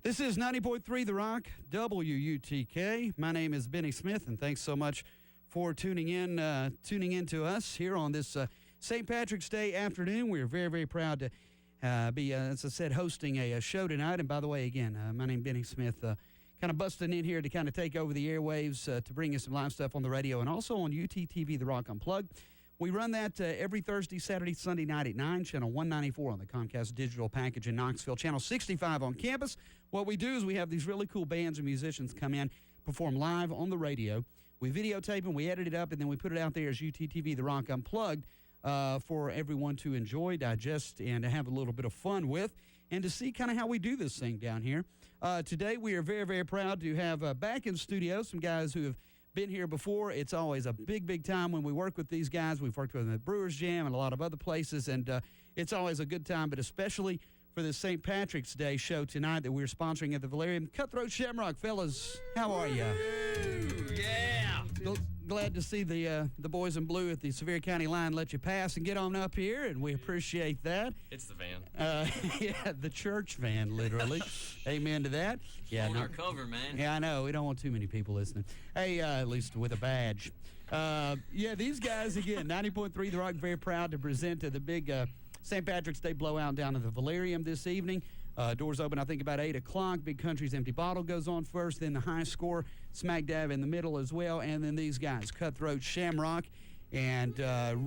This is 90.3 The Rock, WUTK. My name is Benny Smith, and thanks so much for tuning in to us here on this St. Patrick's Day afternoon. We're very, very proud to be, as I said, hosting a show tonight. And by the way, again, my name is Benny Smith, kind of busting in here to kind of take over the airwaves to bring you some live stuff on the radio and also on UTTV The Rock Unplugged. We run that every Thursday, Saturday, Sunday night at 9, channel 194 on the Comcast digital package in Knoxville, channel 65 on campus. What we do is we have these really cool bands and musicians come in, perform live on the radio. We videotape them, we edit it up, and then we put it out there as UTTV The Rock Unplugged for everyone to enjoy, digest, and to have a little bit of fun with, and to see kind of how we do this thing down here. Today we are very, very proud to have back in studio some guys who have been here before. It's always a big, big time when we work with these guys. We've worked with them at Brewers Jam and a lot of other places, and it's always a good time, but especially for this St. Patrick's Day show tonight that we're sponsoring at the Valerian. Cutthroat Shamrock, fellas, how are you? Yeah! Glad to see the boys in blue at the Sevier County line let you pass and get on up here, and we appreciate that. It's the van. Yeah, the church van, literally. Amen to that. Yeah, on our cover, man. Yeah, I know. We don't want too many people listening. Hey, at least with a badge. Yeah, these guys, again, 90.3 The Rock, very proud to present the big St. Patrick's Day blowout down at the Valerium this evening. Doors open, I think, about 8 o'clock. Big Country's Empty Bottle goes on first, then the high score, smack dab in the middle as well, and then these guys, Cutthroat Shamrock. And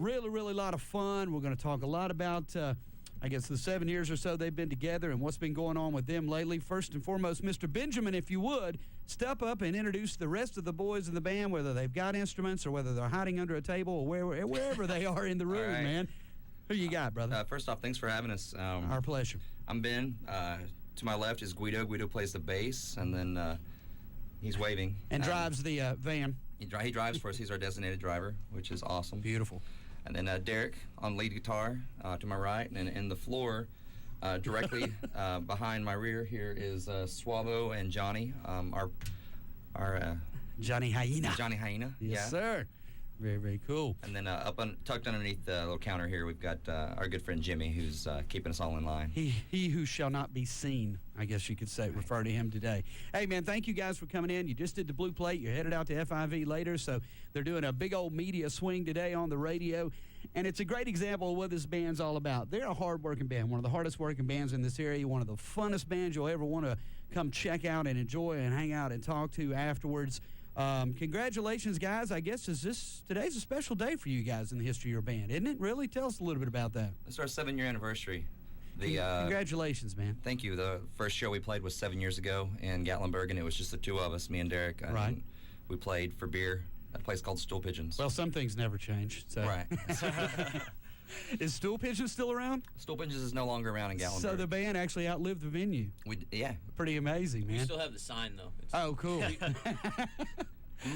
really, really a lot of fun. We're going to talk a lot about, I guess, the 7 years or so they've been together and what's been going on with them lately. First and foremost, Mr. Benjamin, if you would, step up and introduce the rest of the boys in the band, whether they've got instruments or whether they're hiding under a table or wherever they are in the room, right, man. Who you got, brother? First off, thanks for having us. Our pleasure. I'm Ben. To my left is Guido. Guido plays the bass, and then he's waving. And drives the van. He drives for us. He's our designated driver, which is awesome. Beautiful. And then Derek on lead guitar to my right, and in the floor, directly behind my rear here is Swabo and Johnny, our Johnny Hyena. Johnny Hyena. Yes, sir. Very, very cool. And then tucked underneath the little counter here, we've got our good friend Jimmy, who's keeping us all in line. He who shall not be seen, I guess you could say, refer to him today. Hey, man, thank you guys for coming in. You just did the Blue Plate. You're headed out to FIV later, so they're doing a big old media swing today on the radio, and it's a great example of what this band's all about. They're a hard-working band, one of the hardest-working bands in this area, one of the funnest bands you'll ever want to come check out and enjoy and hang out and talk to afterwards. Congratulations, guys. I guess today's a special day for you guys in the history of your band, isn't it? Really? Tell us a little bit about that. It's our 7-year anniversary. Congratulations, man. Thank you. The first show we played was 7 years ago in Gatlinburg, and it was just the two of us, me and Derek. Right. And we played for beer at a place called Stool Pigeons. Well, some things never change. So. Right. Is Stool Pigeons still around? Stool Pigeons is no longer around in Gatlinburg. So the band actually outlived the venue. Yeah. Pretty amazing, man. We still have the sign, though. Oh, cool.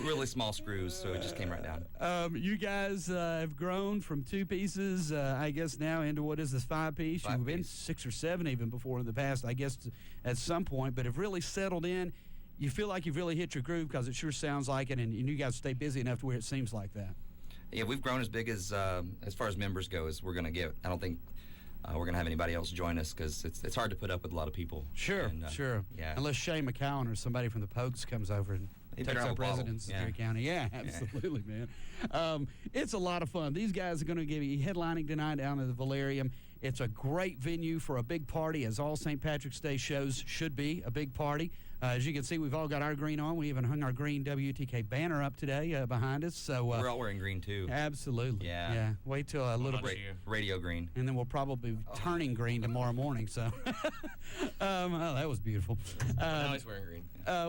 Really small screws, so it just came right down. You guys have grown from 2 pieces, I guess, now into what is this 5-piece? You've been 6 or 7 even before in the past, I guess, at some point, but have really settled in. You feel like you've really hit your groove because it sure sounds like it, and you guys stay busy enough to where it seems like that. Yeah, we've grown as big as far as members go as we're going to get. I don't think we're going to have anybody else join us because it's hard to put up with a lot of people. Sure, sure. Yeah. Unless Shay McCowan or somebody from the Pokes comes over and takes up residence in Sevier County. Yeah, absolutely, man. It's a lot of fun. These guys are going to give you headlining tonight down at the Valerium. It's a great venue for a big party, as all St. Patrick's Day shows should be, a big party. As you can see, we've all got our green on. We even hung our green WTK banner up today behind us. So we're all wearing green, too. Absolutely. Yeah. Wait till a little bit. Radio green. And then we'll probably be turning green tomorrow morning. So, that was beautiful. Now he's wearing green.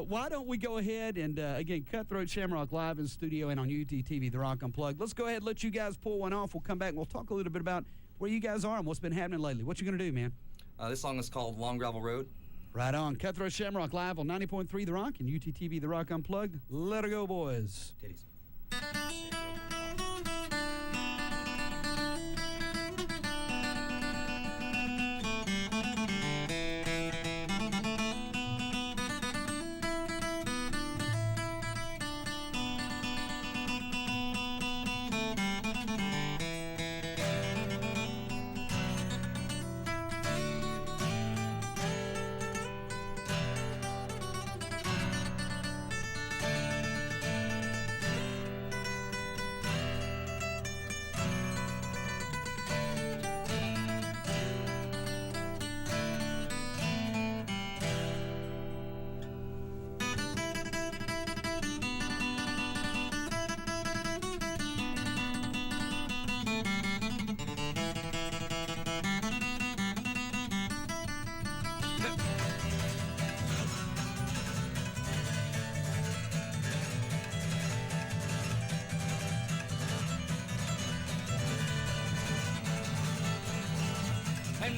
Why don't we go ahead and, again, Cutthroat Shamrock live in studio and on UTTV, The Rock Unplugged. Let's go ahead and let you guys pull one off. We'll come back and we'll talk a little bit about where you guys are and what's been happening lately. What you going to do, man? This song is called Long Gravel Road. Right on. Cutthroat Shamrock live on 90.3 The Rock and UTTV The Rock Unplugged. Let her go, boys. Titties.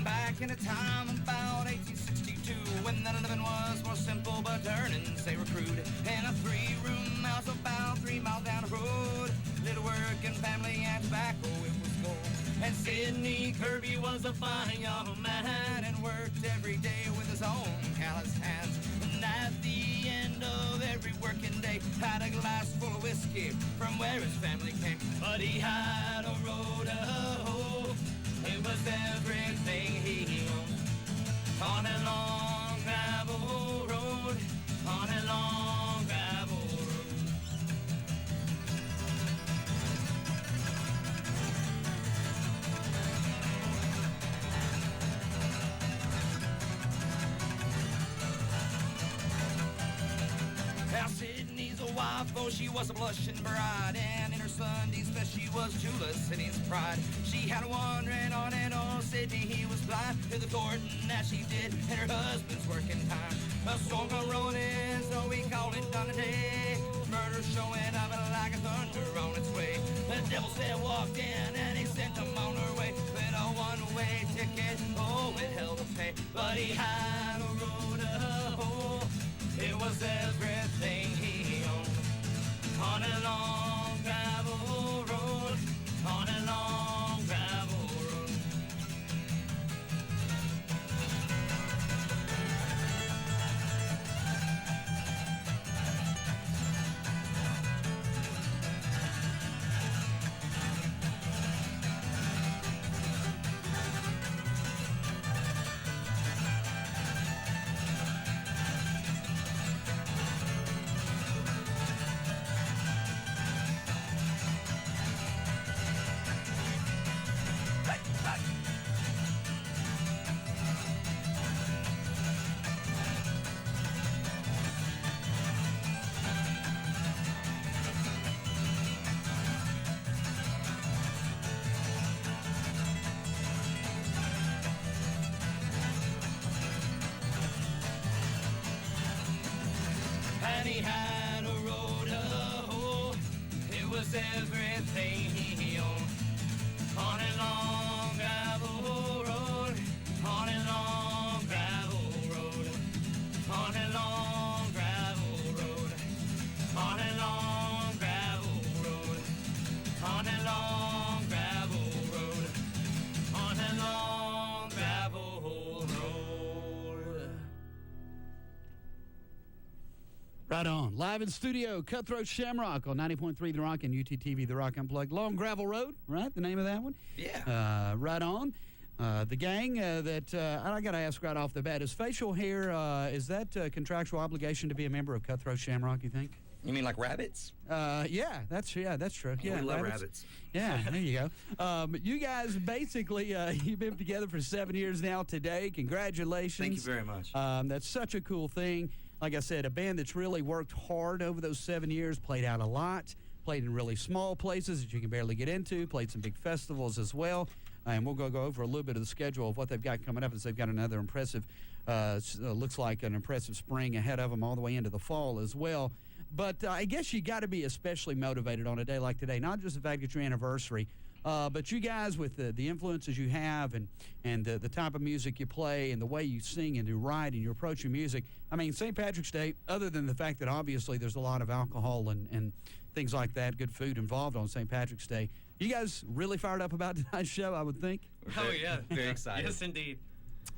back in a time about 1862 when the living was more simple but earning, say, recruit. In a 3-room house about 3 miles down the road, little working family and tobacco, it was gold. And Sidney Kirby was a fine young man and worked every day with his own callous hands. And at the end of every working day, had a glass full of whiskey from where his family came. But he had a road to hoe. It was everything he owned. On a long gravel road, on a long gravel road. Now Sydney's a wife, oh, she was a blushing bride, and in her Sunday's best she was Jula, Sydney's pride. She had a wandering on and on, Sydney, he was blind to the courting that she did in her husband's working time. A storm a rolling, so we called it done today. Murder showing up like a thunder on its way. The devil said walked in and he sent them on her way with a one-way ticket, oh, it hell to pay. But he had a road to hoe. It was everything he owned. On a long gravel road, on a long gravel road. And he had a road to hoe. It was everything he owned. On a long gravel road, on a long gravel road, on a long gravel road, on a long gravel road, on a long gravel road, on a long gravel road. Right on. Live in studio, Cutthroat Shamrock on 90.3 The Rock and UTTV The Rock Unplugged. Long Gravel Road, right? The name of that one? Yeah. Right on. The gang that, I got to ask right off the bat, is facial hair, is that a contractual obligation to be a member of Cutthroat Shamrock, you think? You mean like rabbits? Yeah, that's true. Yeah, we love rabbits. Yeah, there you go. You guys basically, you've been together for 7 years now today. Congratulations. Thank you very much. That's such a cool thing. Like I said, a band that's really worked hard over those 7 years, played out a lot, played in really small places that you can barely get into, played some big festivals as well. And we'll go over a little bit of the schedule of what they've got coming up, as they've got another impressive, looks like an impressive spring ahead of them all the way into the fall as well. But I guess you got to be especially motivated on a day like today, not just the fact that your anniversary, but you guys with the influences you have and the type of music you play and the way you sing and you write and you approach your music. I mean, St. Patrick's Day, other than the fact that obviously there's a lot of alcohol and things like that, good food involved on St. Patrick's Day, you guys really fired up about tonight's show, I would think? Oh, yeah. Very excited. Yes, indeed.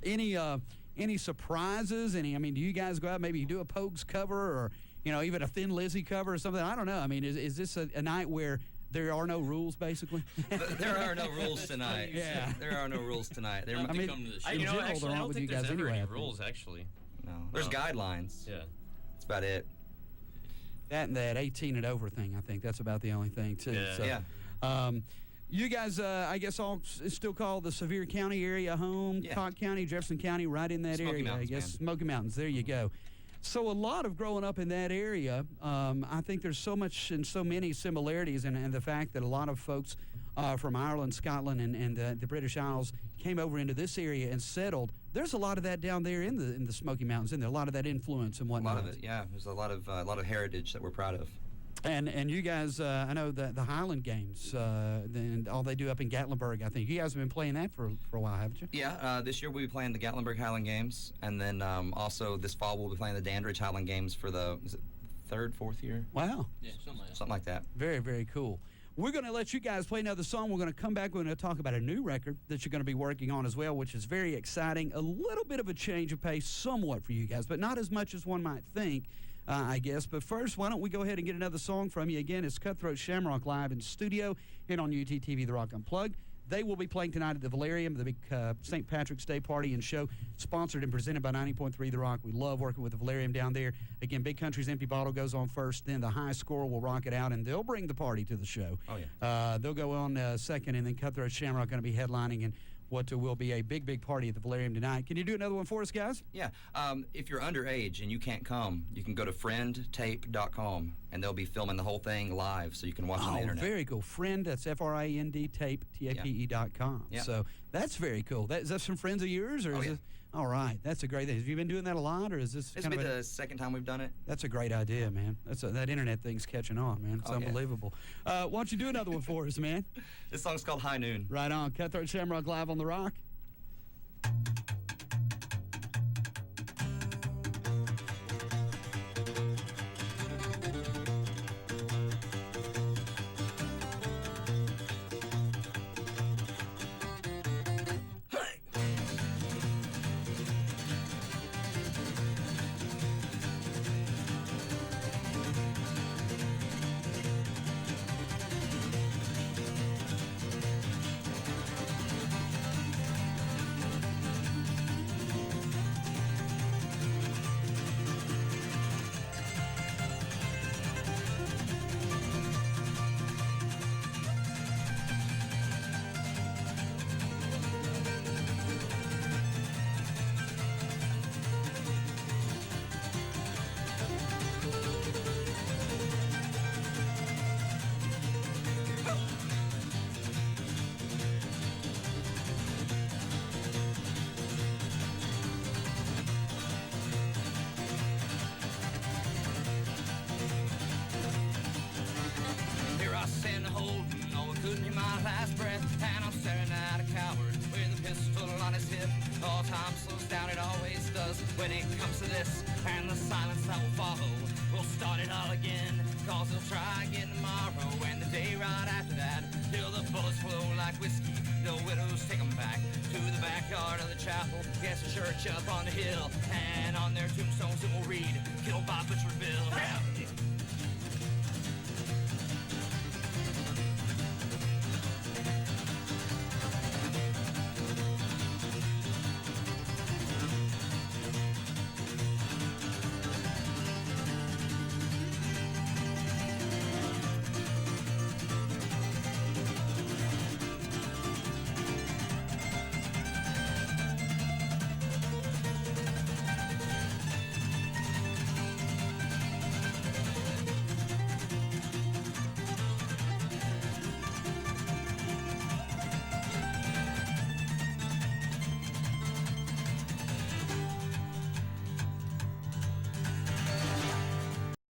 Any surprises? Do you guys go out, maybe you do a Pogues cover or, even a Thin Lizzy cover or something? I don't know. I mean, is this a night where there are no rules, basically? There are no rules tonight. Yeah. There are no rules tonight. Come to the show. in general, Actually, there I aren't don't with think you guys there's ever anyway, I any think. rules, actually. No. There's No. guidelines. Yeah. That's about it. That and that 18 and over thing, I think that's about the only thing, too. Yeah. So, Yeah. You guys, I guess, all still call the Sevier County area home, Yeah. Cott County, Jefferson County, right in that Smoky area, Mountains, I guess. man. Smoky Mountains, there you go. So a lot of growing up in that area, I think there's so much and so many similarities, and the fact that a lot of folks from Ireland, Scotland, and the British Isles came over into this area and settled. There's a lot of that down there in the Smoky Mountains, isn't there? A lot of that influence and A whatnot. lot of it, yeah. There's a lot of heritage that we're proud of. And you guys, I know the Highland Games, and all they do up in Gatlinburg, I think. You guys have been playing that for a while, haven't you? Yeah, this year we'll be playing the Gatlinburg Highland Games, and then also this fall we'll be playing the Dandridge Highland Games for the third, fourth year. Wow. Yeah, something like that. Very, very cool. We're going to let you guys play another song. We're going to come back. We're going to talk about a new record that you're going to be working on as well, which is very exciting. A little bit of a change of pace somewhat for you guys, but not as much as one might think. I guess. But first, why don't we go ahead and get another song from you? Again, it's Cutthroat Shamrock live in studio here on UTTV The Rock Unplugged. They will be playing tonight at the Valerium, the big St. Patrick's Day party and show, sponsored and presented by 90.3 The Rock. We love working with the Valerium down there. Again, Big Country's Empty Bottle goes on first, then the high score will rock it out, and they'll bring the party to the show. Oh, yeah. They'll go on second, and then Cutthroat Shamrock going to be headlining, and what will be a big, big party at the Valerium tonight. Can you do another one for us, guys? Yeah. If you're underage and you can't come, you can go to friendtape.com, and they'll be filming the whole thing live, so you can watch on the internet. Very cool. Friend, that's Friend tape, TAPE.com. Yeah. So that's very cool. Is that some friends of yours? Or is yeah. this, all right. That's a great thing. Have you been doing that a lot, or is this This kind will of be the second time we've done it. That's a great idea, man. That internet thing's catching on, man. It's unbelievable. Why don't you do another one for us, man? This song's called High Noon. Right on. Cutthroat Shamrock live on The Rock. Could be my last breath, and I'm staring at a coward with a pistol on his hip. All time slows down, it always does when it comes to this, and the silence that will follow will start it all again. Cause they'll try again tomorrow and the day right after that, till the bullets flow like whiskey. The widows take them back to the backyard of the chapel. Yes, a church up on the hill, and on their tombstones it will read, killed by Butcher Bill.